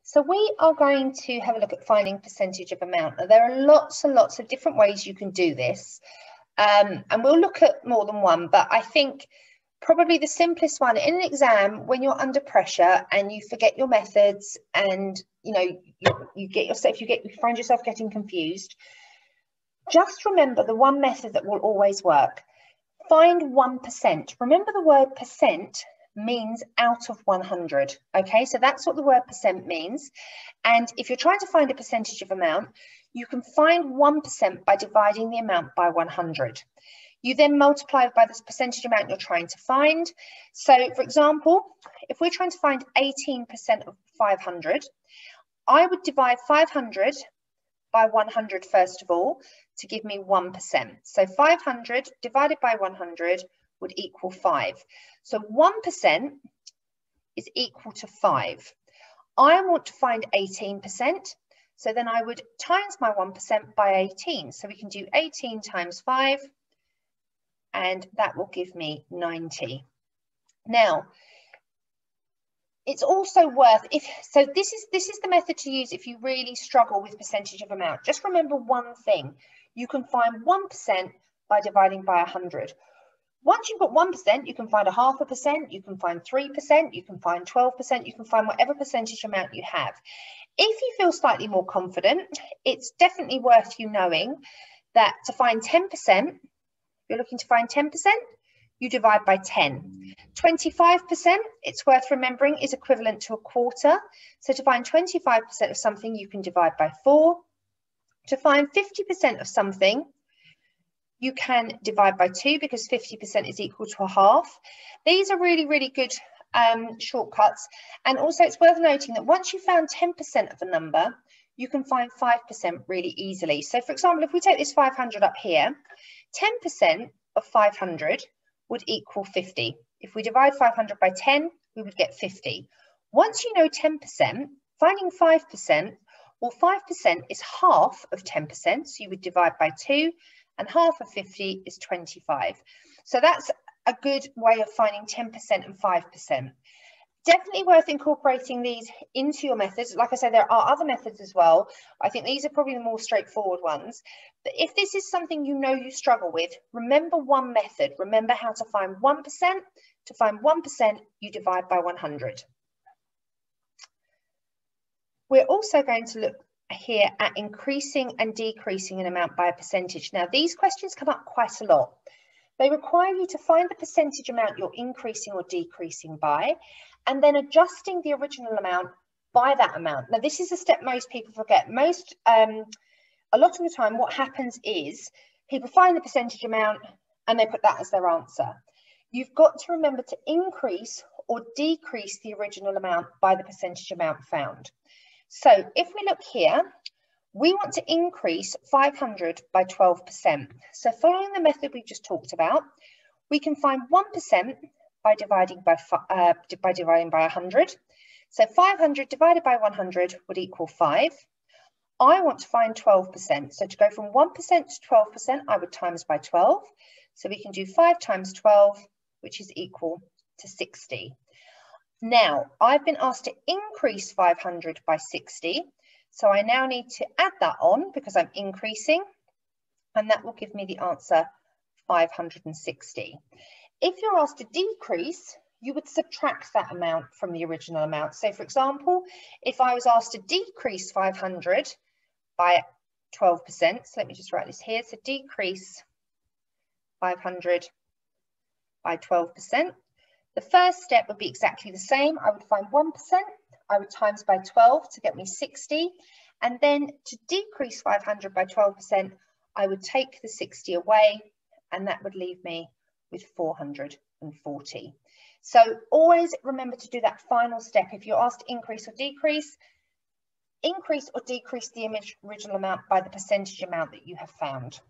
So we are going to have a look at finding percentage of amount. Now, there are lots and lots of different ways you can do this, and we'll look at more than one, but I think probably the simplest one in an exam, when you're under pressure and you forget your methods and you find yourself getting confused, just remember the one method that will always work. Find 1%. Remember, the word percent means out of 100. Okay, so that's what the word percent means. And if you're trying to find a percentage of amount, you can find 1% by dividing the amount by 100. You then multiply by this percentage amount you're trying to find. So, for example, if we're trying to find 18% of 500, I would divide 500 by 100 first of all to give me 1%. So 500 divided by 100 would equal 5. So 1% is equal to 5. I want to find 18%. So then I would times my 1% by 18. So we can do 18 times 5, and that will give me 90. Now, it's also worth, this is the method to use if you really struggle with percentage of amount. Just remember one thing. You can find 1% by dividing by 100. Once you've got 1%, you can find 0.5%, you can find 3%, you can find 12%, you can find whatever percentage amount you have. If you feel slightly more confident, it's definitely worth you knowing that to find 10%, you're looking to find 10%, you divide by 10. 25%, it's worth remembering, is equivalent to a quarter. So to find 25% of something, you can divide by 4. To find 50% of something, you can divide by 2 because 50% is equal to a half. These are really, really good shortcuts. And also it's worth noting that once you've found 10% of a number, you can find 5% really easily. So for example, if we take this 500 up here, 10% of 500 would equal 50. If we divide 500 by 10, we would get 50. Once you know 10%, finding 5%, well, 5% is half of 10%, so you would divide by 2, and half of 50 is 25. So that's a good way of finding 10% and 5%. Definitely worth incorporating these into your methods. Like I said, there are other methods as well. I think these are probably the more straightforward ones. But if this is something you know you struggle with, remember one method. Remember how to find 1%. To find 1%, you divide by 100. We're also going to look here at increasing and decreasing an amount by a percentage. Now, these questions come up quite a lot. They require you to find the percentage amount you're increasing or decreasing by, and then adjusting the original amount by that amount. Now, this is a step most people forget. A lot of the time, what happens is people find the percentage amount and they put that as their answer. You've got to remember to increase or decrease the original amount by the percentage amount found. So if we look here, we want to increase 500 by 12%. So following the method we just talked about, we can find 1% by dividing by 100. So 500 divided by 100 would equal 5. I want to find 12%. So to go from 1% to 12%, I would times by 12. So we can do 5 times 12, which is equal to 60. Now, I've been asked to increase 500 by 60. So I now need to add that on because I'm increasing, and that will give me the answer 560. If you're asked to decrease, you would subtract that amount from the original amount. So for example, if I was asked to decrease 500 by 12%, so let me just write this here, so decrease 500 by 12%. The first step would be exactly the same. I would find 1%, I would times by 12 to get me 60. And then to decrease 500 by 12%, I would take the 60 away, and that would leave me with 440. So always remember to do that final step. If you're asked to increase or decrease the original amount by the percentage amount that you have found.